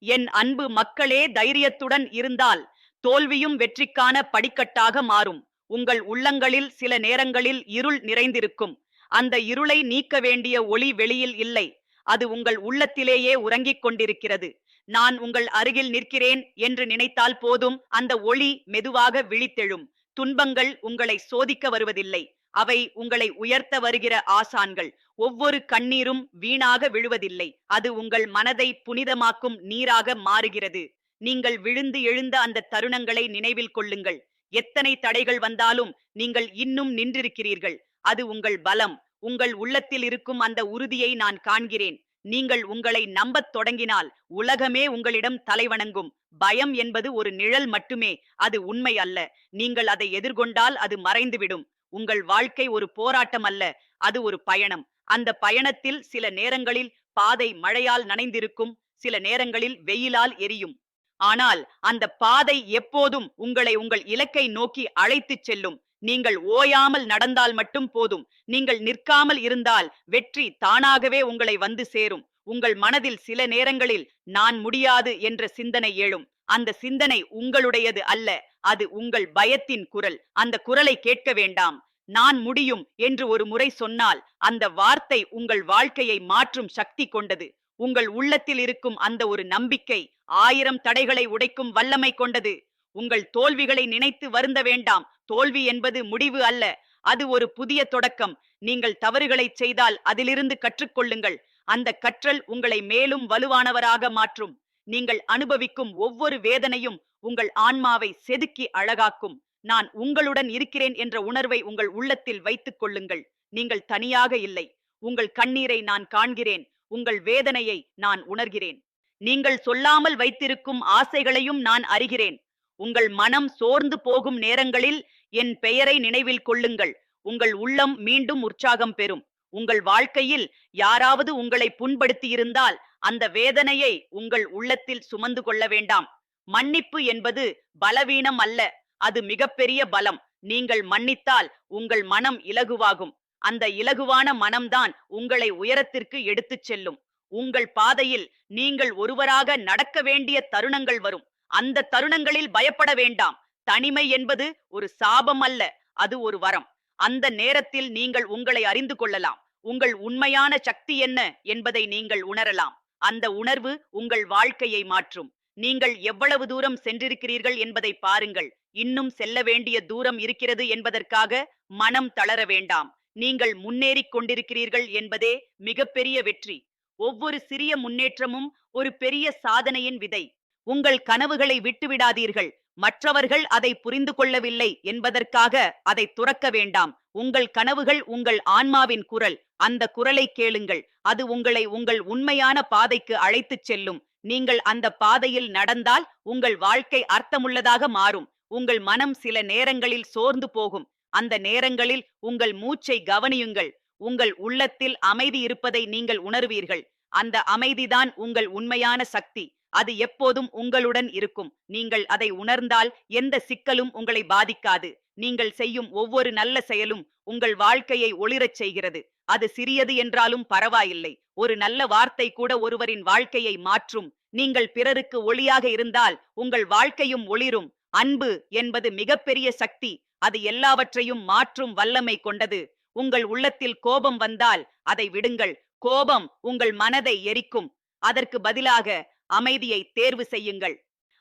என் அன்பு மக்களே, தைரியத்துடன் இருந்தால் தோல்வியும் வெற்றிக்கான படிக்கட்டாக மாறும். உங்கள் உள்ளங்களில் சில நேரங்களில் இருள் நிறைந்திருக்கும். அந்த இருளை நீக்க வேண்டிய ஒளி வெளியில் இல்லை, அது உங்கள் உள்ளத்திலேயே உறங்கிக் கொண்டிருக்கிறது. நான் உங்கள் அருகில் நிற்கிறேன் என்று நினைத்தால் போதும், அந்த ஒளி மெதுவாக விழித்தெழும். துன்பங்கள் உங்களை சோதிக்க வருவதில்லை, அவை உங்களை உயர்த்த வருகிற ஆசான்கள். ஒவ்வொரு கண்ணீரும் வீணாக விழுவதில்லை, அது உங்கள் மனதை புனிதமாக்கும் நீராக மாறுகிறது. நீங்கள் விழுந்து எழுந்த அந்த தருணங்களை நினைவில் கொள்ளுங்கள். எத்தனை தடைகள் வந்தாலும் நீங்கள் இன்னும் நின்றிருக்கிறீர்கள், அது உங்கள் பலம். உங்கள் உள்ளத்தில் இருக்கும் அந்த உறுதியை நான் காண்கிறேன். நீங்கள் உங்களை நம்பத் தொடங்கினால் உலகமே உங்களிடம் தலைவணங்கும். பயம் என்பது ஒரு நிழல் மட்டுமே, அது உண்மை அல்ல. நீங்கள் அதை எதிர்கொண்டால் அது மறைந்துவிடும். உங்கள் வாழ்க்கை ஒரு போராட்டம் அல்ல, அது ஒரு பயணம். அந்த பயணத்தில் சில நேரங்களில் பாதை மழையால் நனைந்திருக்கும், சில நேரங்களில் வெயிலால் எரியும். ஆனால் அந்த பாதை எப்போதும் உங்களை உங்கள் இலக்கை நோக்கி அழைத்துச் செல்லும். நீங்கள் ஓயாமல் நடந்தால் மட்டும் போதும். நீங்கள் நிற்காமல் இருந்தால் வெற்றி தானாகவே உங்களை வந்து சேரும். உங்கள் மனதில் சில நேரங்களில் நான் முடியாது என்ற சிந்தனை எழும். அந்த சிந்தனை உங்களுடையது அல்ல, அது உங்கள் பயத்தின் குரல். அந்த குரலை கேட்க வேண்டாம். நான் முடியும் என்று ஒரு முறை சொன்னால் அந்த வார்த்தை உங்கள் வாழ்க்கையை மாற்றும் சக்தி கொண்டது. உங்கள் உள்ளத்தில் இருக்கும் அந்த ஒரு நம்பிக்கை 1000 தடைகளை உடைக்கும் வல்லமை கொண்டது. உங்கள் தோல்விகளை நினைத்து வருந்த வேண்டாம். தோல்வி என்பது முடிவு அல்ல, அது ஒரு புதிய தொடக்கம். நீங்கள் தவறுகளை செய்தால் அதிலிருந்து கற்றுக்கொள்ளுங்கள். அந்த கற்றல் உங்களை மேலும் வலுவானவராக மாற்றும். நீங்கள் அனுபவிக்கும் ஒவ்வொரு வேதனையும் உங்கள் ஆன்மாவை செதுக்கி அழகாக்கும். நான் உங்களுடன் இருக்கிறேன் என்ற உணர்வை உங்கள் உள்ளத்தில் வைத்துக் கொள்ளுங்கள். நீங்கள் தனியாக இல்லை. உங்கள் கண்ணீரை நான் காண்கிறேன், உங்கள் வேதனையை நான் உணர்கிறேன். நீங்கள் சொல்லாமல் வைத்திருக்கும் ஆசைகளையும் நான் அறிகிறேன். உங்கள் மனம் சோர்ந்து போகும் நேரங்களில் என் பெயரை நினைவில் கொள்ளுங்கள். உங்கள் உள்ளம் மீண்டும் உற்சாகம் பெறும். உங்கள் வாழ்க்கையில் யாராவது உங்களை புண்படுத்தி இருந்தால் அந்த வேதனையை உங்கள் உள்ளத்தில் சுமந்து கொள்ள வேண்டாம். மன்னிப்பு என்பது பலவீனம் அல்ல, அது மிகப்பெரிய பலம். நீங்கள் மன்னித்தால் உங்கள் மனம் இலகுவாகும். அந்த இலகுவான மனம்தான் உங்களை உயரத்திற்கு எடுத்துச் செல்லும். உங்கள் பாதையில் நீங்கள் ஒருவராக நடக்க வேண்டிய தருணங்கள் வரும். அந்த தருணங்களில் பயப்பட வேண்டாம். தனிமை என்பது ஒரு சாபம் அல்ல, அது ஒரு வரம். அந்த நேரத்தில் நீங்கள் உங்களை அறிந்து கொள்ளலாம். உங்கள் உண்மையான சக்தி என்ன என்பதை நீங்கள் உணரலாம். அந்த உணர்வு உங்கள் வாழ்க்கையை மாற்றும். நீங்கள் எவ்வளவு தூரம் சென்றிருக்கிறீர்கள் என்பதை பாருங்கள். இன்னும் செல்ல வேண்டிய தூரம் இருக்கிறது என்பதற்காக மனம் தளர வேண்டாம். நீங்கள் முன்னேறிக் கொண்டிருக்கிறீர்கள் என்பதே மிகப்பெரிய வெற்றி. ஒவ்வொரு சிறிய முன்னேற்றமும் ஒரு பெரிய சாதனையின் விதை. உங்கள் கனவுகளை விட்டுவிடாதீர்கள். மற்றவர்கள் அதை புரிந்து கொள்ளவில்லை என்பதற்காக அதை துறக்க வேண்டாம். உங்கள் கனவுகள் உங்கள் ஆன்மாவின் குரல். அந்த குரலை கேளுங்கள். அது உங்களை உங்கள் உண்மையான பாதைக்கு அழைத்துச் செல்லும். நீங்கள் அந்த பாதையில் நடந்தால் உங்கள் வாழ்க்கை அர்த்தமுள்ளதாக மாறும். உங்கள் மனம் சில நேரங்களில் சோர்ந்து போகும். அந்த நேரங்களில் உங்கள் மூச்சை கவனியுங்கள். உங்கள் உள்ளத்தில் அமைதி இருப்பதை நீங்கள் உணர்வீர்கள். அந்த அமைதிதான் உங்கள் உண்மையான சக்தி. அது எப்போதும் உங்களுடன் இருக்கும். நீங்கள் அதை உணர்ந்தால் எந்த சிக்கலும் உங்களை பாதிக்காது. நீங்கள் செய்யும் ஒவ்வொரு நல்ல செயலும் உங்கள் வாழ்க்கையை ஒளிரச் செய்கிறது. அது சிறியது என்றாலும் பரவாயில்லை. ஒரு நல்ல வார்த்தை கூட ஒருவரின் வாழ்க்கையை மாற்றும். நீங்கள் பிறருக்கு ஒளியாக இருந்தால் உங்கள் வாழ்க்கையும் ஒளிரும். அன்பு என்பது மிகப்பெரிய சக்தி. அது எல்லாவற்றையும் மாற்றும் வல்லமை கொண்டது. உங்கள் உள்ளத்தில் கோபம் வந்தால் அதை விடுங்கள். கோபம் உங்கள் மனதை எரிக்கும். அதற்கு பதிலாக அமைதியை தேர்வு செய்யுங்கள்.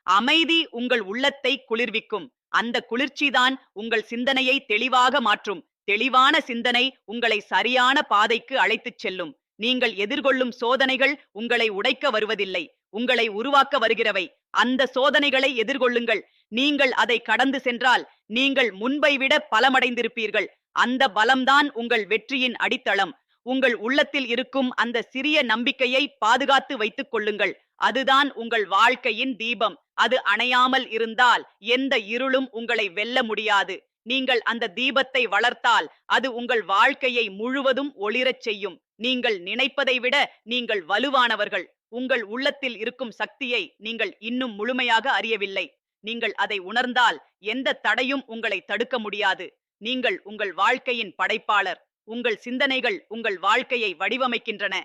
அமைதி உங்கள் உள்ளத்தை குளிர்விக்கும். அந்த குளிர்ச்சிதான் உங்கள் சிந்தனையை தெளிவாக மாற்றும். தெளிவான சிந்தனை உங்களை சரியான பாதைக்கு அழைத்துச் செல்லும். நீங்கள் எதிர்கொள்ளும் சோதனைகள் உங்களை உடைக்க வருவதில்லை, உங்களை உருவாக்க வருகிறவை. அந்த சோதனைகளை எதிர்கொள்ளுங்கள். நீங்கள் அதை கடந்து சென்றால் நீங்கள் முன்பை விட பலமடைந்திருப்பீர்கள். அந்த பலம்தான் உங்கள் வெற்றியின் அடித்தளம். உங்கள் உள்ளத்தில் இருக்கும் அந்த சிறிய நம்பிக்கையை பாதுகாத்து வைத்துக் கொள்ளுங்கள். அதுதான் உங்கள் வாழ்க்கையின் தீபம். அது அணையாமல் இருந்தால் எந்த இருளும் உங்களை வெல்ல முடியாது. நீங்கள் அந்த தீபத்தை வளர்த்தால் அது உங்கள் வாழ்க்கையை முழுவதும் ஒளிரச் செய்யும். நீங்கள் நினைப்பதை விட நீங்கள் வலுவானவர்கள். உங்கள் உள்ளத்தில் இருக்கும் சக்தியை நீங்கள் இன்னும் முழுமையாக அறியவில்லை. நீங்கள் அதை உணர்ந்தால் எந்த தடையும் உங்களை தடுக்க முடியாது. நீங்கள் உங்கள் வாழ்க்கையின் படைப்பாளர். உங்கள் சிந்தனைகள் உங்கள் வாழ்க்கையை வடிவமைக்கின்றன.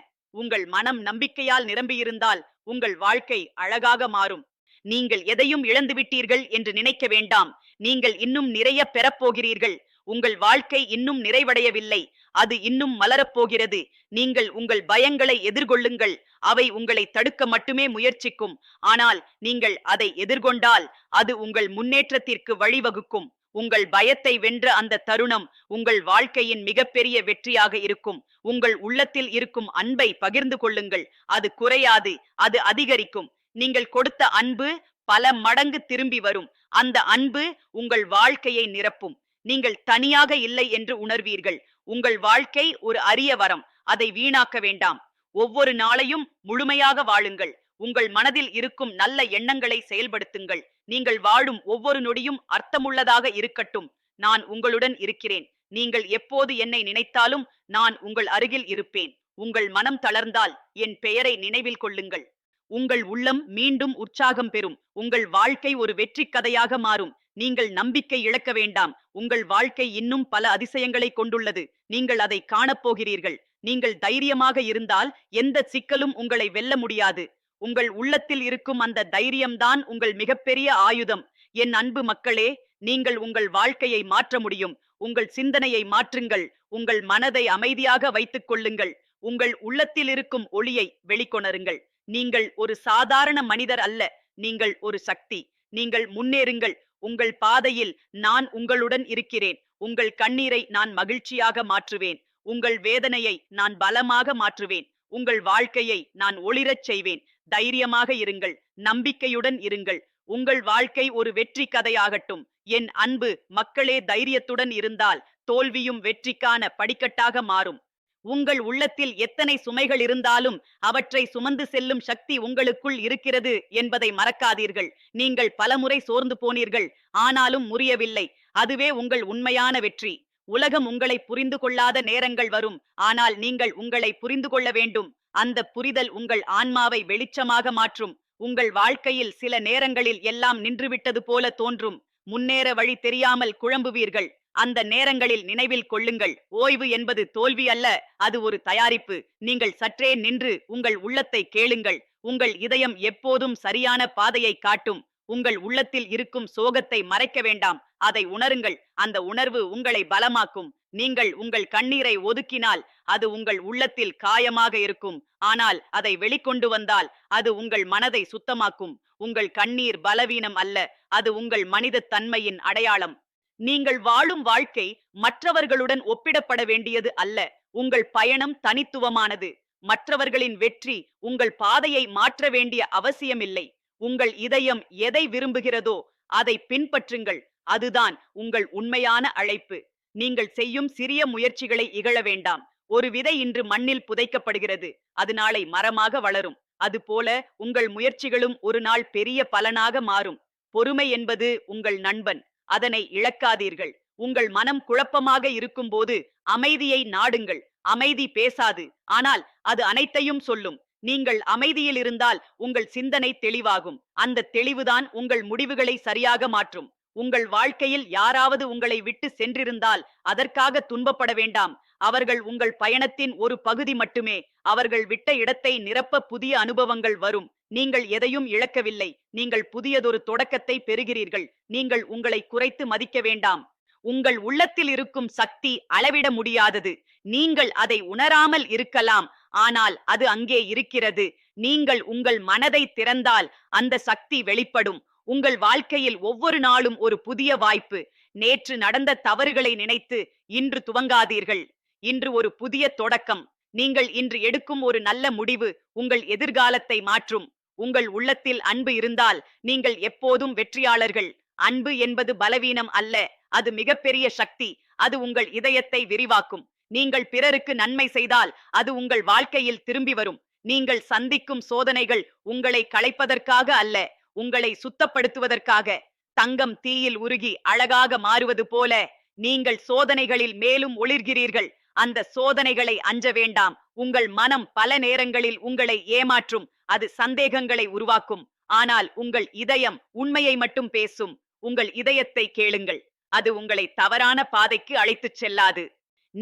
உங்கள் மனம் நம்பிக்கையால் நிரம்பியிருந்தால் உங்கள் வாழ்க்கை அழகாக மாறும். நீங்கள் எதையும் இழந்துவிட்டீர்கள் என்று நினைக்க வேண்டாம். நீங்கள் இன்னும் நிறைய பெறப்போகிறீர்கள். உங்கள் வாழ்க்கை இன்னும் நிறைவடையவில்லை. அது இன்னும் மலரப்போகிறது. நீங்கள் உங்கள் பயங்களை எதிர்கொள்ளுங்கள். அவை உங்களை தடுக்க மட்டுமே முயற்சிக்கும். ஆனால் நீங்கள் அதை எதிர்கொண்டால் அது உங்கள் முன்னேற்றத்திற்கு வழிவகுக்கும். உங்கள் பயத்தை வென்ற அந்த தருணம் உங்கள் வாழ்க்கையின் மிகப்பெரிய வெற்றியாக இருக்கும். உங்கள் உள்ளத்தில் இருக்கும் அன்பை பகிர்ந்து கொள்ளுங்கள். அது குறையாது, அது அதிகரிக்கும். நீங்கள் கொடுத்த அன்பு பல மடங்கு திரும்பி வரும். அந்த அன்பு உங்கள் வாழ்க்கையை நிரப்பும். நீங்கள் தனியாக இல்லை என்று உணர்வீர்கள். உங்கள் வாழ்க்கை ஒரு அரிய வரம். அதை வீணாக்க வேண்டாம். ஒவ்வொரு நாளையும் முழுமையாக வாழுங்கள். உங்கள் மனதில் இருக்கும் நல்ல எண்ணங்களை செயல்படுத்துங்கள். நீங்கள் வாழும் ஒவ்வொரு நொடியும் அர்த்தமுள்ளதாக இருக்கட்டும். நான் உங்களுடன் இருக்கிறேன். நீங்கள் எப்போது என்னை நினைத்தாலும் நான் உங்கள் அருகில் இருப்பேன். உங்கள் மனம் தளர்ந்தால் என் பெயரை நினைவில் கொள்ளுங்கள். உங்கள் உள்ளம் மீண்டும் உற்சாகம் பெறும். உங்கள் வாழ்க்கை ஒரு வெற்றி கதையாக மாறும். நீங்கள் நம்பிக்கை இழக்க வேண்டாம். உங்கள் வாழ்க்கை இன்னும் பல அதிசயங்களை கொண்டுள்ளது. நீங்கள் அதை காணப்போகிறீர்கள். நீங்கள் தைரியமாக இருந்தால் எந்த சிக்கலும் உங்களை வெல்ல முடியாது. உங்கள் உள்ளத்தில் இருக்கும் அந்த தைரியம்தான் உங்கள் மிகப்பெரிய ஆயுதம். என் அன்பு மக்களே, நீங்கள் உங்கள் வாழ்க்கையை மாற்ற முடியும். உங்கள் சிந்தனையை மாற்றுங்கள். உங்கள் மனதை அமைதியாக வைத்துக் கொள்ளுங்கள். உங்கள் உள்ளத்தில் இருக்கும் ஒளியை வெளிக்கொணருங்கள். நீங்கள் ஒரு சாதாரண மனிதர் அல்ல. நீங்கள் ஒரு சக்தி. நீங்கள் முன்னேறுங்கள். உங்கள் பாதையில் நான் உங்களுடன் இருக்கிறேன். உங்கள் கண்ணீரை நான் மகிழ்ச்சியாக மாற்றுவேன். உங்கள் வேதனையை நான் பலமாக மாற்றுவேன். உங்கள் வாழ்க்கையை நான் ஒளிரச் செய்வேன். தைரியமாக இருங்கள். நம்பிக்கையுடன் இருங்கள். உங்கள் வாழ்க்கை ஒரு வெற்றி கதையாகட்டும். என் அன்பு மக்களே, தைரியத்துடன் இருந்தால் தோல்வியும் வெற்றிக்கான படிக்கட்டாக மாறும். உங்கள் உள்ளத்தில் எத்தனை சுமைகள் இருந்தாலும் அவற்றை சுமந்து செல்லும் சக்தி உங்களுக்குள் இருக்கிறது என்பதை மறக்காதீர்கள். நீங்கள் பலமுறை சோர்ந்து போனீர்கள், ஆனாலும் முறியவில்லை. அதுவே உங்கள் உண்மையான வெற்றி. உலகம் உங்களை புரிந்து கொள்ளாத நேரங்கள் வரும். ஆனால் நீங்கள் உங்களை புரிந்து கொள்ள வேண்டும். அந்த புரிதல் உங்கள் ஆன்மாவை வெளிச்சமாக மாற்றும். உங்கள் வாழ்க்கையில் சில நேரங்களில் எல்லாம் நின்றுவிட்டது போல தோன்றும். முன்னேற வழி தெரியாமல் குழம்புவீர்கள். அந்த நேரங்களில் நினைவில் கொள்ளுங்கள், ஓய்வு என்பது தோல்வி அல்ல, அது ஒரு தயாரிப்பு. நீங்கள் சற்றே நின்று உங்கள் உள்ளத்தை கேளுங்கள். உங்கள் இதயம் எப்போதும் சரியான பாதையை காட்டும். உங்கள் உள்ளத்தில் இருக்கும் சோகத்தை மறைக்க வேண்டாம். அதை உணருங்கள். அந்த உணர்வு உங்களை பலமாக்கும். நீங்கள் உங்கள் கண்ணீரை ஒதுக்கினால் அது உங்கள் உள்ளத்தில் காயமாக இருக்கும். ஆனால் அதை வெளிக்கொண்டு வந்தால் அது உங்கள் மனதை சுத்தமாக்கும். உங்கள் கண்ணீர் பலவீனம் அல்ல, அது உங்கள் மனித தன்மையின் அடையாளம். நீங்கள் வாழும் வாழ்க்கை மற்றவர்களுடன் ஒப்பிடப்பட வேண்டியது அல்ல. உங்கள் பயணம் தனித்துவமானது. மற்றவர்களின் வெற்றி உங்கள் பாதையை மாற்ற வேண்டிய அவசியமில்லை. உங்கள் இதயம் எதை விரும்புகிறதோ அதை பின்பற்றுங்கள். அதுதான் உங்கள் உண்மையான அழைப்பு. நீங்கள் செய்யும் சிறிய முயற்சிகளை இகழ வேண்டாம். ஒரு விதை இன்று மண்ணில் புதைக்கப்படுகிறது, அது நாளை மரமாக வளரும். அதுபோல உங்கள் முயற்சிகளும் ஒரு நாள் பெரிய பலனாக மாறும். பொறுமை என்பது உங்கள் நண்பன். அதனை இழக்காதீர்கள். உங்கள் மனம் குழப்பமாக இருக்கும்போது அமைதியை நாடுங்கள். அமைதி பேசாது, ஆனால் அது அனைத்தையும் சொல்லும். நீங்கள் அமைதியில் இருந்தால் உங்கள் சிந்தனை தெளிவாகும். அந்த தெளிவுதான் உங்கள் முடிவுகளை சரியாக மாற்றும். உங்கள் வாழ்க்கையில் யாராவது உங்களை விட்டு சென்றிருந்தால் அதற்காக துன்பப்பட வேண்டாம். அவர்கள் உங்கள் பயணத்தின் ஒரு பகுதி மட்டுமே. அவர்கள் விட்ட இடத்தை நிரப்ப புதிய அனுபவங்கள் வரும். நீங்கள் எதையும் இழக்கவில்லை. நீங்கள் புதியதொரு தொடக்கத்தை பெறுகிறீர்கள். நீங்கள் உங்களை குறைத்து மதிக்க வேண்டாம். உங்கள் உள்ளத்தில் இருக்கும் சக்தி அளவிட முடியாதது. நீங்கள் அதை உணராமல் இருக்கலாம், ஆனால் அது அங்கே இருக்கிறது. நீங்கள் உங்கள் மனதை திறந்தால் அந்த சக்தி வெளிப்படும். உங்கள் வாழ்க்கையில் ஒவ்வொரு நாளும் ஒரு புதிய வாய்ப்பு. நேற்று நடந்த தவறுகளை நினைத்து இன்று துவங்காதீர்கள். இன்று ஒரு புதிய தொடக்கம். நீங்கள் இன்று எடுக்கும் ஒரு நல்ல முடிவு உங்கள் எதிர்காலத்தை மாற்றும். உங்கள் உள்ளத்தில் அன்பு இருந்தால் நீங்கள் எப்போதும் வெற்றியாளர்கள். அன்பு என்பது பலவீனம் அல்ல, அது மிகப்பெரிய சக்தி. அது உங்கள் இதயத்தை விரிவாக்கும். நீங்கள் பிறருக்கு நன்மை செய்தால் அது உங்கள் வாழ்க்கையில் திரும்பி வரும். நீங்கள் சந்திக்கும் சோதனைகள் உங்களை களைப்பதற்காக அல்ல, உங்களை சுத்தப்படுத்துவதற்காக. தங்கம் தீயில் உருகி அழகாக மாறுவது போல நீங்கள் சோதனைகளில் மேலும் ஒளிர்கிறீர்கள். அந்த சோதனைகளை அஞ்ச வேண்டாம். உங்கள் மனம் பல நேரங்களில் உங்களை ஏமாற்றும். அது சந்தேகங்களை உருவாக்கும். ஆனால் உங்கள் இதயம் உண்மையை மட்டும் பேசும். உங்கள் இதயத்தை கேளுங்கள். அது உங்களை தவறான பாதைக்கு அழைத்துச் செல்லாது.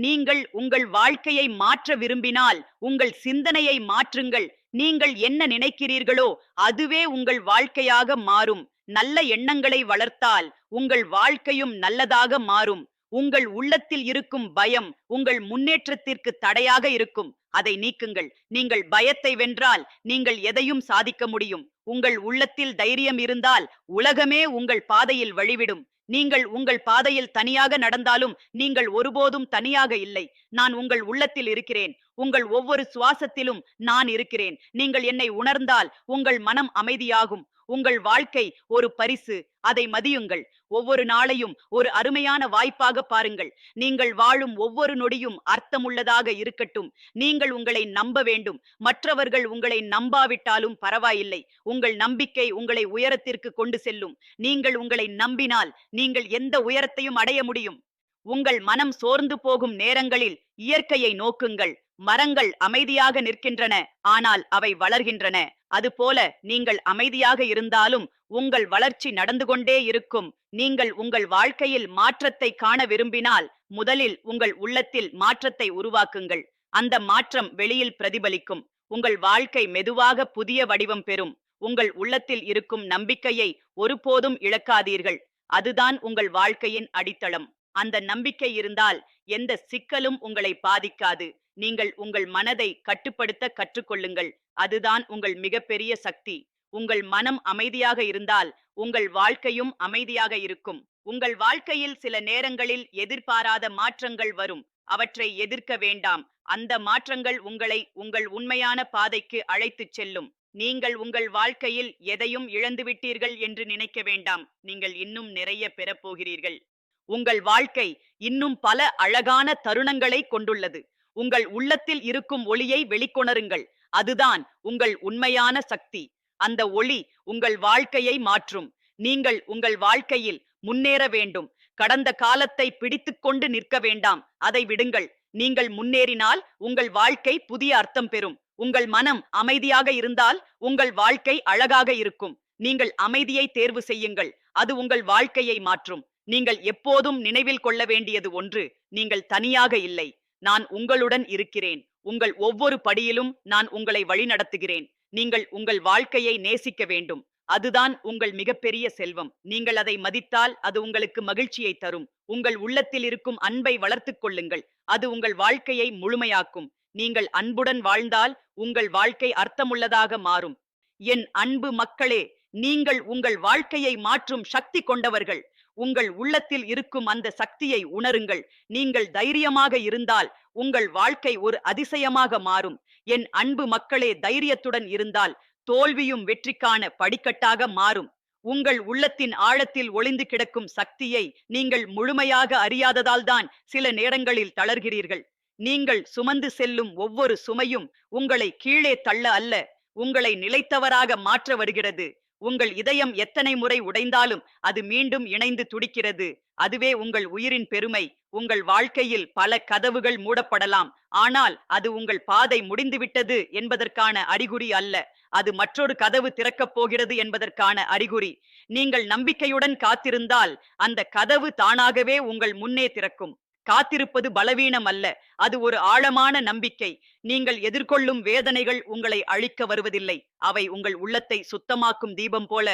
நீங்கள் உங்கள் வாழ்க்கையை மாற்ற விரும்பினால் உங்கள் சிந்தனையை மாற்றுங்கள். நீங்கள் என்ன நினைக்கிறீர்களோ அதுவே உங்கள் வாழ்க்கையாக மாறும். நல்ல எண்ணங்களை வளர்த்தால் உங்கள் வாழ்க்கையும் நல்லதாக மாறும். உங்கள் உள்ளத்தில் இருக்கும் பயம் உங்கள் முன்னேற்றத்திற்கு தடையாக இருக்கும். அதை நீக்குங்கள். நீங்கள் பயத்தை வென்றால் நீங்கள் எதையும் சாதிக்க முடியும். உங்கள் உள்ளத்தில் தைரியம் இருந்தால் உலகமே உங்கள் பாதையில் வழிவிடும். நீங்கள் உங்கள் பாதையில் தனியாக நடந்தாலும் நீங்கள் ஒருபோதும் தனியாக இல்லை. நான் உங்கள் உள்ளத்தில் இருக்கிறேன். உங்கள் ஒவ்வொரு சுவாசத்திலும் நான் இருக்கிறேன். நீங்கள் என்னை உணர்ந்தால் உங்கள் மனம் அமைதியாகும். உங்கள் வாழ்க்கை ஒரு பரிசு. அதை மதியுங்கள். ஒவ்வொரு நாளையும் ஒரு அருமையான வாய்ப்பாக பாருங்கள். நீங்கள் வாழும் ஒவ்வொரு நொடியும் அர்த்தமுள்ளதாக இருக்கட்டும். நீங்கள் உங்களை நம்ப வேண்டும். மற்றவர்கள் உங்களை நம்பாவிட்டாலும் பரவாயில்லை. உங்கள் நம்பிக்கை உங்களை உயரத்திற்கு கொண்டு செல்லும். நீங்கள் உங்களை நம்பினால் நீங்கள் எந்த உயரத்தையும் அடைய முடியும். உங்கள் மனம் சோர்ந்து போகும் நேரங்களில் இயற்கையை நோக்குங்கள். மரங்கள் அமைதியாக நிற்கின்றன, ஆனால் அவை வளர்கின்றன. அதுபோல நீங்கள் அமைதியாக இருந்தாலும் உங்கள் வளர்ச்சி நடந்து கொண்டே இருக்கும். நீங்கள் உங்கள் வாழ்க்கையில் மாற்றத்தை காண விரும்பினால் முதலில் உங்கள் உள்ளத்தில் மாற்றத்தை உருவாக்குங்கள். அந்த மாற்றம் வெளியில் பிரதிபலிக்கும். உங்கள் வாழ்க்கை மெதுவாக புதிய வடிவம் பெறும். உங்கள் உள்ளத்தில் இருக்கும் நம்பிக்கையை ஒருபோதும் இழக்காதீர்கள். அதுதான் உங்கள் வாழ்க்கையின் அடித்தளம். அந்த நம்பிக்கை இருந்தால் எந்த சிக்கலும் உங்களை பாதிக்காது. நீங்கள் உங்கள் மனதை கட்டுப்படுத்த கற்றுக்கொள்ளுங்கள். அதுதான் உங்கள் மிகப்பெரிய சக்தி. உங்கள் மனம் அமைதியாக இருந்தால் உங்கள் வாழ்க்கையும் அமைதியாக இருக்கும். உங்கள் வாழ்க்கையில் சில நேரங்களில் எதிர்பாராத மாற்றங்கள் வரும். அவற்றை எதிர்க்க வேண்டாம். அந்த மாற்றங்கள் உங்களை உங்கள் உண்மையான பாதைக்கு அழைத்துச் செல்லும். நீங்கள் உங்கள் வாழ்க்கையில் எதையும் இழந்துவிட்டீர்கள் என்று நினைக்க வேண்டாம். நீங்கள் இன்னும் நிறைய பெறப்போகிறீர்கள். உங்கள் வாழ்க்கை இன்னும் பல அழகான தருணங்களை கொண்டுள்ளது. உங்கள் உள்ளத்தில் இருக்கும் ஒளியை வெளிக்கொணருங்கள். அதுதான் உங்கள் உண்மையான சக்தி. அந்த ஒளி உங்கள் வாழ்க்கையை மாற்றும். நீங்கள் உங்கள் வாழ்க்கையில் முன்னேற வேண்டும். கடந்த காலத்தை பிடித்துக்கொண்டு நிற்க வேண்டாம். அதை விடுங்கள். நீங்கள் முன்னேறினால் உங்கள் வாழ்க்கை புதிய அர்த்தம் பெறும். உங்கள் மனம் அமைதியாக இருந்தால் உங்கள் வாழ்க்கை அழகாக இருக்கும். நீங்கள் அமைதியை தேர்வு செய்யுங்கள். அது உங்கள் வாழ்க்கையை மாற்றும். நீங்கள் எப்போதும் நினைவில் கொள்ள வேண்டியது ஒன்று: நீங்கள் தனியாக இல்லை. நான் உங்களுடன் இருக்கிறேன். உங்கள் ஒவ்வொரு படியிலும் நான் உங்களை வழிநடத்துகிறேன். நீங்கள் உங்கள் வாழ்க்கையை நேசிக்க வேண்டும். அதுதான் உங்கள் மிகப்பெரிய செல்வம். நீங்கள் அதை மதித்தால் அது உங்களுக்கு மகிழ்ச்சியை தரும். உங்கள் உள்ளத்தில் இருக்கும் அன்பை வளர்த்துக் கொள்ளுங்கள். அது உங்கள் வாழ்க்கையை முழுமையாக்கும். நீங்கள் அன்புடன் வாழ்ந்தால் உங்கள் வாழ்க்கை அர்த்தமுள்ளதாக மாறும். என் அன்பு மக்களே, நீங்கள் உங்கள் வாழ்க்கையை மாற்றும் சக்தி கொண்டவர்கள். உங்கள் உள்ளத்தில் இருக்கும் அந்த சக்தியை உணருங்கள். நீங்கள் தைரியமாக இருந்தால் உங்கள் வாழ்க்கை ஒரு அதிசயமாக மாறும். என் அன்பு மக்களே, தைரியத்துடன் இருந்தால் தோல்வியும் வெற்றிக்கான படிக்கட்டாக மாறும். உங்கள் உள்ளத்தின் ஆழத்தில் ஒளிந்து கிடக்கும் சக்தியை நீங்கள் முழுமையாக அறியாததால் தான் சில நேரங்களில் தளர்கிறீர்கள். நீங்கள் சுமந்து செல்லும் ஒவ்வொரு சுமையும் உங்களை கீழே தள்ள அல்ல, உங்களை நிலைத்தவராக மாற்ற வருகிறது. உங்கள் இதயம் எத்தனை முறை உடைந்தாலும் அது மீண்டும் இணைந்து துடிக்கிறது. அதுவே உங்கள் உயிரின் பெருமை. உங்கள் வாழ்க்கையில் பல கதவுகள் மூடப்படலாம், ஆனால் அது உங்கள் பாதை முடிந்துவிட்டது என்பதற்கான அறிகுறி அல்ல. அது மற்றொரு கதவு திறக்கப் போகிறது என்பதற்கான அறிகுறி. நீங்கள் நம்பிக்கையுடன் காத்திருந்தால் அந்த கதவு தானாகவே உங்கள் முன்னே திறக்கும். காத்திருப்பது பலவீனம் அல்ல, அது ஒரு ஆழமான நம்பிக்கை. நீங்கள் எதிர்கொள்ளும் வேதனைகள் உங்களை அழிக்க வருவதில்லை. அவை உங்கள் உள்ளத்தை சுத்தமாக்கும் தீபம் போல.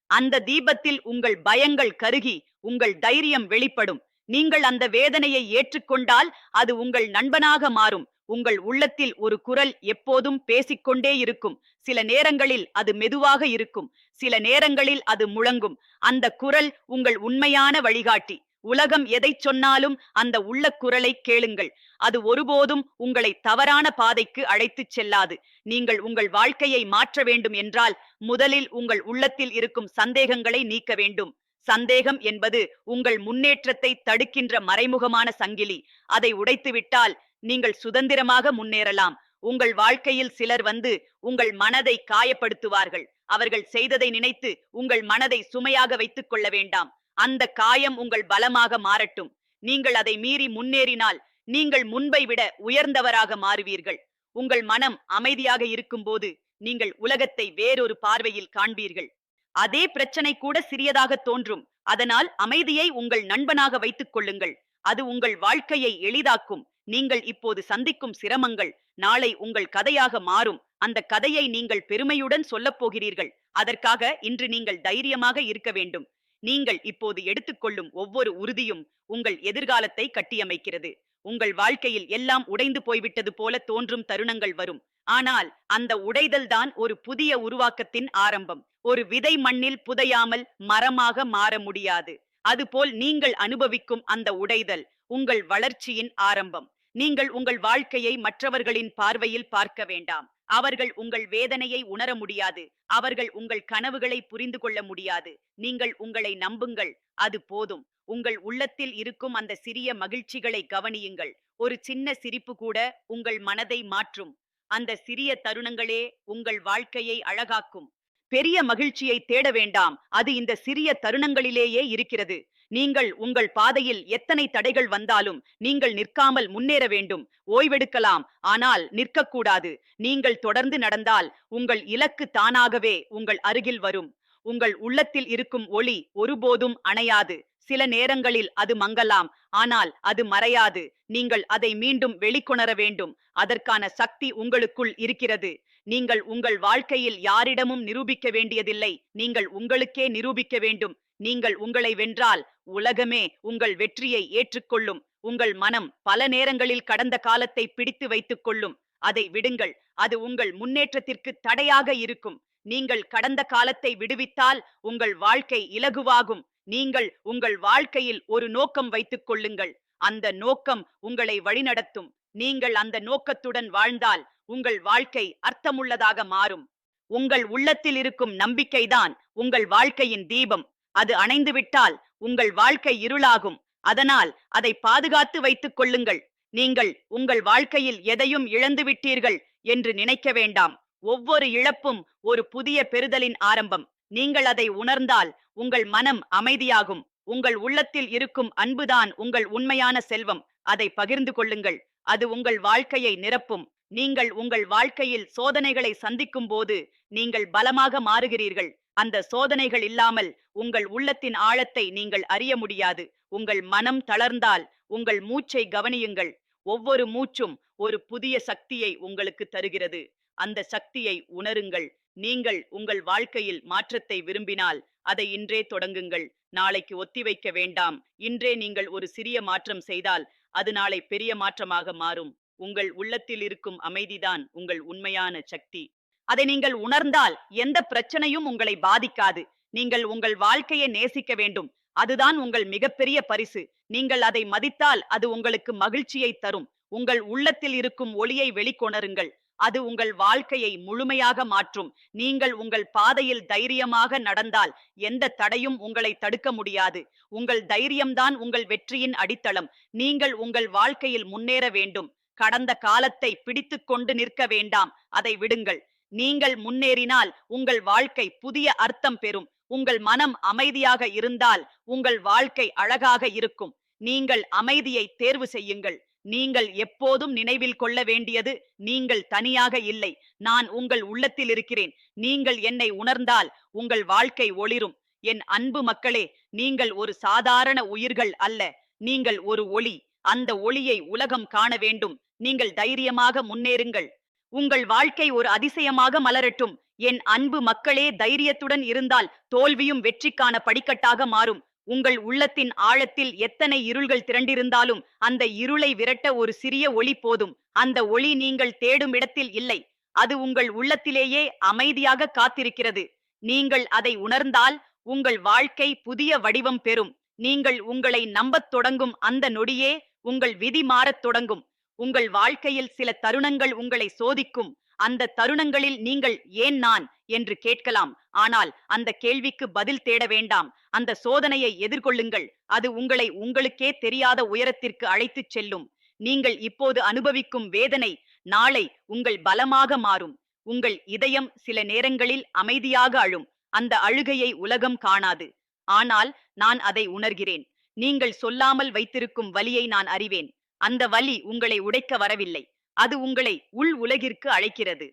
அந்த தீபத்தில் உங்கள் பயங்கள் கருகி உங்கள் தைரியம் வெளிப்படும். நீங்கள் அந்த வேதனையை ஏற்றுக்கொண்டால் அது உங்கள் நண்பனாக மாறும். உங்கள் உள்ளத்தில் ஒரு குரல் எப்போதும் பேசிக்கொண்டே இருக்கும். சில நேரங்களில் அது மெதுவாக இருக்கும், சில நேரங்களில் அது முழங்கும். அந்த குரல் உங்கள் உண்மையான வழிகாட்டி. உலகம் எதை சொன்னாலும் அந்த உள்ள குரலை கேளுங்கள். அது ஒருபோதும் உங்களை தவறான பாதைக்கு அழைத்துச் செல்லாது. நீங்கள் உங்கள் வாழ்க்கையை மாற்ற வேண்டும் என்றால் முதலில் உங்கள் உள்ளத்தில் இருக்கும் சந்தேகங்களை நீக்க வேண்டும். சந்தேகம் என்பது உங்கள் முன்னேற்றத்தை தடுக்கின்ற மறைமுகமான சங்கிலி. அதை உடைத்துவிட்டால் நீங்கள் சுதந்திரமாக முன்னேறலாம். உங்கள் வாழ்க்கையில் சிலர் வந்து உங்கள் மனதை காயப்படுத்துவார்கள். அவர்கள் செய்ததை நினைத்து உங்கள் மனதை சுமையாக வைத்துக் கொள்ள வேண்டாம். அந்த காயம் உங்கள் பலமாக மாறட்டும். நீங்கள் அதை மீறி முன்னேறினால் நீங்கள் முன்பை விட உயர்ந்தவராக மாறுவீர்கள். உங்கள் மனம் அமைதியாக இருக்கும்போது நீங்கள் உலகத்தை வேறொரு பார்வையில் காண்பீர்கள். அதே பிரச்சனை கூட சிறியதாக தோன்றும். அதனால் அமைதியை உங்கள் நண்பனாக வைத்துக் கொள்ளுங்கள். அது உங்கள் வாழ்க்கையை எளிதாக்கும். நீங்கள் இப்போது சந்திக்கும் சிரமங்கள் நாளை உங்கள் கதையாக மாறும். அந்த கதையை நீங்கள் பெருமையுடன் சொல்லப் போகிறீர்கள். அதற்காக இன்று நீங்கள் தைரியமாக இருக்க வேண்டும். நீங்கள் இப்போது எடுத்துக்கொள்ளும் ஒவ்வொரு உறுதியும் உங்கள் எதிர்காலத்தை கட்டியமைக்கிறது. உங்கள் வாழ்க்கையில் எல்லாம் உடைந்து போய்விட்டது போல தோன்றும் தருணங்கள் வரும். ஆனால் அந்த உடைதல் தான் ஒரு புதிய உருவாக்கத்தின் ஆரம்பம். ஒரு விதை மண்ணில் புதையாமல் மரமாக மாற முடியாது. அதுபோல் நீங்கள் அனுபவிக்கும் அந்த உடைதல் உங்கள் வளர்ச்சியின் ஆரம்பம். நீங்கள் உங்கள் வாழ்க்கையை மற்றவர்களின் பார்வையில் பார்க்க வேண்டாம். அவர்கள் உங்கள் வேதனையை உணர முடியாது. அவர்கள் உங்கள் கனவுகளை புரிந்து கொள்ள முடியாது. நீங்கள் உங்களை நம்புங்கள். அது போதும். உங்கள் உள்ளத்தில் இருக்கும் அந்த சிறிய மகிழ்ச்சிகளை கவனியுங்கள். ஒரு சின்ன சிரிப்பு கூட உங்கள் மனதை மாற்றும். அந்த சிறிய தருணங்களே உங்கள் வாழ்க்கையை அழகாக்கும். பெரிய மகிழ்ச்சியை தேட வேண்டாம். அது இந்த சிறிய தருணங்களிலேயே இருக்கிறது. நீங்கள் உங்கள் பாதையில் எத்தனை தடைகள் வந்தாலும் நீங்கள் நிற்காமல் முன்னேற வேண்டும். ஓய்வெடுக்கலாம், ஆனால் நிற்கக்கூடாது. நீங்கள் தொடர்ந்து நடந்தால் உங்கள் இலக்கு தானாகவே உங்கள் அருகில் வரும். உங்கள் உள்ளத்தில் இருக்கும் ஒளி ஒருபோதும் அணையாது. சில நேரங்களில் அது மங்கலாம், ஆனால் அது மறையாது. நீங்கள் அதை மீண்டும் வெளிக்கொணர வேண்டும். அதற்கான சக்தி உங்களுக்குள் இருக்கிறது. நீங்கள் உங்கள் வாழ்க்கையில் யாரிடமும் நிரூபிக்க வேண்டியதில்லை. நீங்கள் உங்களுக்கே நிரூபிக்க வேண்டும். நீங்கள் உங்களை வென்றால் உலகமே உங்கள் வெற்றியை ஏற்றுக்கொள்ளும். உங்கள் மனம் பல நேரங்களில் கடந்த காலத்தை பிடித்து வைத்துக் கொள்ளும். அதை விடுங்கள். அது உங்கள் முன்னேற்றத்திற்கு தடையாக இருக்கும். நீங்கள் கடந்த காலத்தை விடுவித்தால் உங்கள் வாழ்க்கை இலகுவாகும். நீங்கள் உங்கள் வாழ்க்கையில் ஒரு நோக்கம் வைத்துக் கொள்ளுங்கள். அந்த நோக்கம் உங்களை வழிநடத்தும். நீங்கள் அந்த நோக்கத்துடன் வாழ்ந்தால் உங்கள் வாழ்க்கை அர்த்தமுள்ளதாக மாறும். உங்கள் உள்ளத்தில் இருக்கும் நம்பிக்கைதான் உங்கள் வாழ்க்கையின் தீபம். அது அணைந்துவிட்டால் உங்கள் வாழ்க்கை இருளாகும். அதனால் அதை பாதுகாத்து வைத்துக் கொள்ளுங்கள். நீங்கள் உங்கள் வாழ்க்கையில் எதையும் இழந்து விட்டீர்கள் என்று நினைக்க வேண்டாம். ஒவ்வொரு இழப்பும் ஒரு புதிய பெறுதலின் ஆரம்பம். நீங்கள் அதை உணர்ந்தால் உங்கள் மனம் அமைதியாகும். உங்கள் உள்ளத்தில் இருக்கும் அன்புதான் உங்கள் உண்மையான செல்வம். அதை பகிர்ந்து கொள்ளுங்கள். அது உங்கள் வாழ்க்கையை நிரப்பும். நீங்கள் உங்கள் வாழ்க்கையில் சோதனைகளை சந்திக்கும் போது நீங்கள் பலமாக மாறுகிறீர்கள். அந்த சோதனைகள் இல்லாமல் உங்கள் உள்ளத்தின் ஆழத்தை நீங்கள் அறிய முடியாது. உங்கள் மனம் தளர்ந்தால் உங்கள் மூச்சை கவனியுங்கள். ஒவ்வொரு மூச்சும் ஒரு புதிய சக்தியை உங்களுக்கு தருகிறது. அந்த சக்தியை உணருங்கள். நீங்கள் உங்கள் வாழ்க்கையில் மாற்றத்தை விரும்பினால் அதை இன்றே தொடங்குங்கள். நாளைக்கு ஒத்திவைக்க வேண்டாம். இன்றே நீங்கள் ஒரு சிறிய மாற்றம் செய்தால் அது நாளை பெரிய மாற்றமாக மாறும். உங்கள் உள்ளத்தில் இருக்கும் அமைதிதான் உங்கள் உண்மையான சக்தி. அதை நீங்கள் உணர்ந்தால் எந்த பிரச்சனையும் உங்களை பாதிக்காது. நீங்கள் உங்கள் வாழ்க்கையை நேசிக்க வேண்டும். அதுதான் உங்கள் மிகப்பெரிய பரிசு. நீங்கள் அதை மதித்தால் அது உங்களுக்கு மகிழ்ச்சியை தரும். உங்கள் உள்ளத்தில் இருக்கும் ஒளியை வெளிக்கொணருங்கள். அது உங்கள் வாழ்க்கையை முழுமையாக மாற்றும். நீங்கள் உங்கள் பாதையில் தைரியமாக நடந்தால் எந்த தடையும் உங்களை தடுக்க முடியாது. உங்கள் தைரியம்தான் உங்கள் வெற்றியின் அடித்தளம். நீங்கள் உங்கள் வாழ்க்கையில் முன்னேற வேண்டும். கடந்த காலத்தை பிடித்துக் கொண்டு நிற்க வேண்டாம். அதை விடுங்கள். நீங்கள் முன்னேறினால் உங்கள் வாழ்க்கை புதிய அர்த்தம் பெறும். உங்கள் மனம் அமைதியாக இருந்தால் உங்கள் வாழ்க்கை அழகாக இருக்கும். நீங்கள் அமைதியை தேர்வு செய்யுங்கள். நீங்கள் எப்போதும் நினைவில் கொள்ள வேண்டியது, நீங்கள் தனியாக இல்லை. நான் உங்கள் உள்ளத்தில் இருக்கிறேன். நீங்கள் என்னை உணர்ந்தால் உங்கள் வாழ்க்கை ஒளிரும். என் அன்பு மக்களே, நீங்கள் ஒரு சாதாரண உயிர்கள் அல்ல. நீங்கள் ஒரு ஒளி. அந்த ஒளியை உலகம் காண வேண்டும். நீங்கள் தைரியமாக முன்னேறுங்கள். உங்கள் வாழ்க்கை ஒரு அதிசயமாக மலரட்டும். என் அன்பு மக்களே, தைரியத்துடன் இருந்தால் தோல்வியும் வெற்றிக்கான படிக்கட்டாக மாறும். உங்கள் உள்ளத்தின் ஆழத்தில் எத்தனை இருள்கள் திரண்டிருந்தாலும் அந்த இருளை விரட்ட ஒரு சிறிய ஒளி போதும். அந்த ஒளி நீங்கள் தேடும் இடத்தில் இல்லை. அது உங்கள் உள்ளத்திலேயே அமைதியாக காத்திருக்கிறது. நீங்கள் அதை உணர்ந்தால் உங்கள் வாழ்க்கை புதிய வடிவம் பெறும். நீங்கள் உங்களை நம்பத் தொடங்கும் அந்த நொடியே உங்கள் விதி மாறத் தொடங்கும். உங்கள் வாழ்க்கையில் சில தருணங்கள் உங்களை சோதிக்கும். அந்த தருணங்களில் நீங்கள் ஏன் நான் என்று கேட்கலாம். ஆனால் அந்த கேள்விக்கு பதில் தேட வேண்டாம். அந்த சோதனையை எதிர்கொள்ளுங்கள். அது உங்களை உங்களுக்கே தெரியாத உயரத்திற்கு அழைத்துச் செல்லும். நீங்கள் இப்போது அனுபவிக்கும் வேதனை நாளை உங்கள் பலமாக மாறும். உங்கள் இதயம் சில நேரங்களில் அமைதியாக அழும். அந்த அழுகையை உலகம் காணாது. ஆனால் நான் அதை உணர்கிறேன். நீங்கள் சொல்லாமல் வைத்திருக்கும் வலியை நான் அறிவேன். அந்த வலி உங்களை உடைக்க வரவில்லை. அது உங்களை உள் உலகிற்கு அழைக்கிறது.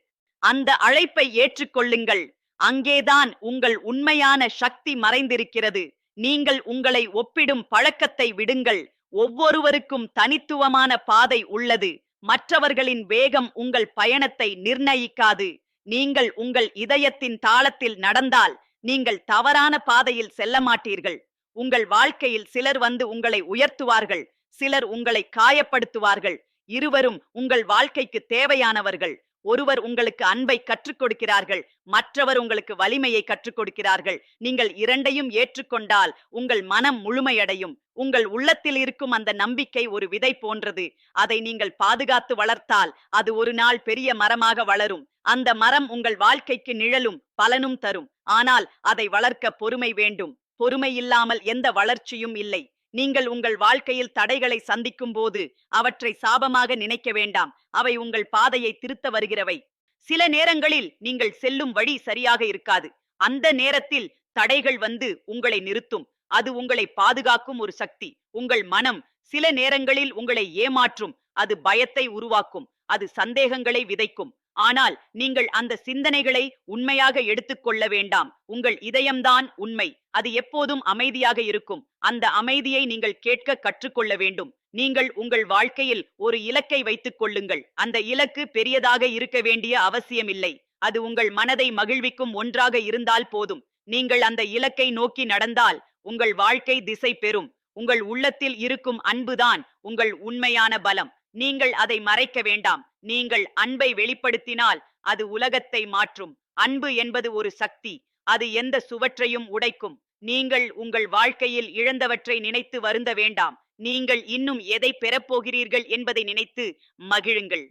அந்த அழைப்பை ஏற்றுக்கொள்ளுங்கள். அங்கேதான் உங்கள் உண்மையான சக்தி மறைந்திருக்கிறது. நீங்கள் உங்களை ஒப்பிடும் பழக்கத்தை விடுங்கள். ஒவ்வொருவருக்கும் தனித்துவமான பாதை உள்ளது. மற்றவர்களின் வேகம் உங்கள் பயணத்தை நிர்ணயிக்காது. நீங்கள் உங்கள் இதயத்தின் தாளத்தில் நடந்தால் நீங்கள் தவறான பாதையில் செல்ல மாட்டீர்கள். உங்கள் வாழ்க்கையில் சிலர் வந்து உங்களை உயர்த்துவார்கள், சிலர் உங்களை காயப்படுத்துவார்கள். இருவரும் உங்கள் வாழ்க்கைக்கு தேவையானவர்கள். ஒருவர் உங்களுக்கு அன்பை கற்றுக் கொடுக்கிறார்கள், மற்றவர் உங்களுக்கு வலிமையை கற்றுக் கொடுக்கிறார்கள். நீங்கள் இரண்டையும் ஏற்றுக்கொண்டால் உங்கள் மனம் முழுமையடையும். உங்கள் உள்ளத்தில் இருக்கும் அந்த நம்பிக்கை ஒரு விதை போன்றது. அதை நீங்கள் பாதுகாத்து வளர்த்தால் அது ஒரு நாள் பெரிய மரமாக வளரும். அந்த மரம் உங்கள் வாழ்க்கைக்கு நிழலும் பலனும் தரும். ஆனால் அதை வளர்க்க பொறுமை வேண்டும். பொறுமை இல்லாமல் எந்த வளர்ச்சியும் இல்லை. நீங்கள் உங்கள் வாழ்க்கையில் தடைகளை சந்திக்கும் போது அவற்றை சாபமாக நினைக்க வேண்டாம். அவை உங்கள் பாதையை திருத்த வருகிறவை. சில நேரங்களில் நீங்கள் செல்லும் வழி சரியாக இருக்காது. அந்த நேரத்தில் தடைகள் வந்து உங்களை நிறுத்தும். அது உங்களை பாதுகாக்கும் ஒரு சக்தி. உங்கள் மனம் சில நேரங்களில் உங்களை ஏமாற்றும். அது பயத்தை உருவாக்கும். அது சந்தேகங்களை விதைக்கும். ஆனால் நீங்கள் அந்த சிந்தனைகளை உண்மையாக எடுத்துக்கொள்ள வேண்டாம். உங்கள் இதயம்தான் உண்மை. அது எப்போதும் அமைதியாக இருக்கும். அந்த அமைதியை நீங்கள் கேட்க கற்றுக்கொள்ள வேண்டும். நீங்கள் உங்கள் வாழ்க்கையில் ஒரு இலக்கை வைத்துக் கொள்ளுங்கள். அந்த இலக்கு பெரியதாக இருக்க வேண்டிய அவசியமில்லை. அது உங்கள் மனதை மகிழ்விக்கும் ஒன்றாக இருந்தால் போதும். நீங்கள் அந்த இலக்கை நோக்கி நடந்தால் உங்கள் வாழ்க்கை திசை பெறும். உங்கள் உள்ளத்தில் இருக்கும் அன்புதான் உங்கள் உண்மையான பலம். நீங்கள் அதை மறைக்க வேண்டாம். நீங்கள் அன்பை வெளிப்படுத்தினால் அது உலகத்தை மாற்றும். அன்பு என்பது ஒரு சக்தி. அது எந்த சுவற்றையும் உடைக்கும். நீங்கள் உங்கள் வாழ்க்கையில் இழந்தவற்றை நினைத்து வருந்த வேண்டாம். நீங்கள் இன்னும் எதை பெறப்போகிறீர்கள் என்பதை நினைத்து மகிழுங்கள்.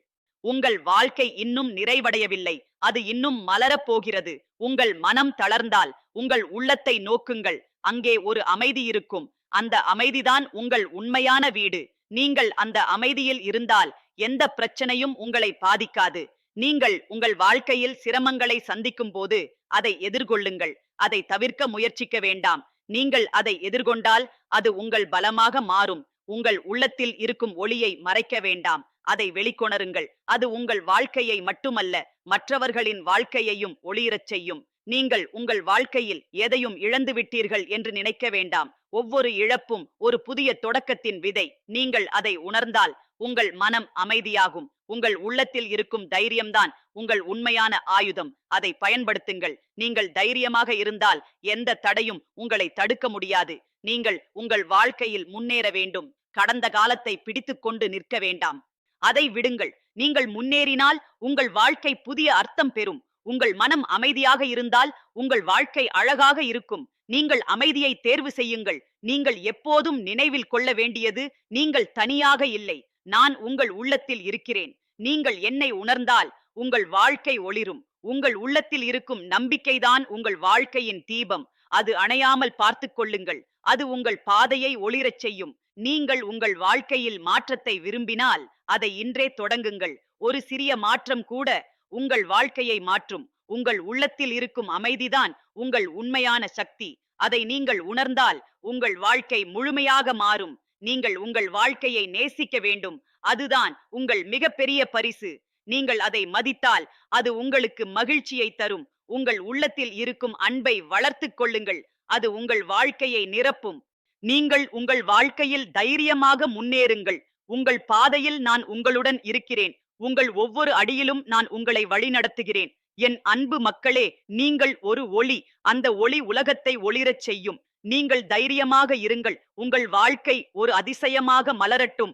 உங்கள் வாழ்க்கை இன்னும் நிறைவடையவில்லை. அது இன்னும் மலரப் போகிறது. உங்கள் மனம் தளர்ந்தால் உங்கள் உள்ளத்தை நோக்குங்கள். அங்கே ஒரு அமைதி இருக்கும். அந்த அமைதிதான் உங்கள் உண்மையான வீடு. நீங்கள் அந்த அமைதியில் இருந்தால் எந்த பிரச்சனையும் உங்களை பாதிக்காது. நீங்கள் உங்கள் வாழ்க்கையில் சிரமங்களை சந்திக்கும் போது அதை எதிர்கொள்ளுங்கள். அதை தவிர்க்க முயற்சிக்க வேண்டாம். நீங்கள் அதை எதிர்கொண்டால் அது உங்கள் பலமாக மாறும். உங்கள் உள்ளத்தில் இருக்கும் ஒளியை மறைக்க வேண்டாம். அதை வெளிக்கொணருங்கள். அது உங்கள் வாழ்க்கையை மட்டுமல்ல, மற்றவர்களின் வாழ்க்கையையும் ஒளிரச் செய்யும். நீங்கள் உங்கள் வாழ்க்கையில் எதையும் இழந்து விட்டீர்கள் என்று நினைக்க வேண்டாம். ஒவ்வொரு இழப்பும் ஒரு புதிய தொடக்கத்தின் விதை. நீங்கள் அதை உணர்ந்தால் உங்கள் மனம் அமைதியாகும். உங்கள் உள்ளத்தில் இருக்கும் தைரியம்தான் உங்கள் உண்மையான ஆயுதம். அதை பயன்படுத்துங்கள். நீங்கள் தைரியமாக இருந்தால் எந்த தடையும் உங்களை தடுக்க முடியாது. நீங்கள் உங்கள் வாழ்க்கையில் முன்னேற வேண்டும். கடந்த காலத்தை பிடித்துக்கொண்டு நிற்க வேண்டாம். அதை விடுங்கள். நீங்கள் முன்னேறினால் உங்கள் வாழ்க்கை புதிய அர்த்தம் பெறும். உங்கள் மனம் அமைதியாக இருந்தால் உங்கள் வாழ்க்கை அழகாக இருக்கும். நீங்கள் அமைதியை தேர்வு செய்யுங்கள். நீங்கள் எப்போதும் நினைவில் கொள்ள வேண்டியது, நீங்கள் தனியாக இல்லை. நான் உங்கள் உள்ளத்தில் இருக்கிறேன். நீங்கள் என்னை உணர்ந்தால் உங்கள் வாழ்க்கை ஒளிரும். உங்கள் உள்ளத்தில் இருக்கும் நம்பிக்கைதான் உங்கள் வாழ்க்கையின் தீபம். அது அணையாமல் பார்த்துக் கொள்ளுங்கள். அது உங்கள் பாதையை ஒளிரச் செய்யும். நீங்கள் உங்கள் வாழ்க்கையில் மாற்றத்தை விரும்பினால் அதை இன்றே தொடங்குங்கள். ஒரு சிறிய மாற்றம் கூட உங்கள் வாழ்க்கையை மாற்றும். உங்கள் உள்ளத்தில் இருக்கும் அமைதிதான் உங்கள் உண்மையான சக்தி. அதை நீங்கள் உணர்ந்தால் உங்கள் வாழ்க்கை முழுமையாக மாறும். நீங்கள் உங்கள் வாழ்க்கையை நேசிக்க வேண்டும். அதுதான் உங்கள் மிகப்பெரிய பரிசு. நீங்கள் அதை மதித்தால் அது உங்களுக்கு மகிழ்ச்சியை தரும். உங்கள் உள்ளத்தில் இருக்கும் அன்பை வளர்த்துக் கொள்ளுங்கள். அது உங்கள் வாழ்க்கையை நிரப்பும். நீங்கள் உங்கள் வாழ்க்கையில் தைரியமாக முன்னேறுங்கள். உங்கள் பாதையில் நான் உங்களுடன் இருக்கிறேன். உங்கள் ஒவ்வொரு அடியிலும் நான் உங்களை வழிநடத்துகிறேன். என் அன்பு மக்களே, நீங்கள் ஒரு ஒளி. அந்த ஒளி உலகத்தை ஒளிரச் செய்யும். நீங்கள் தைரியமாக இருங்கள். உங்கள் வாழ்க்கை ஒரு அதிசயமாக மலரட்டும்.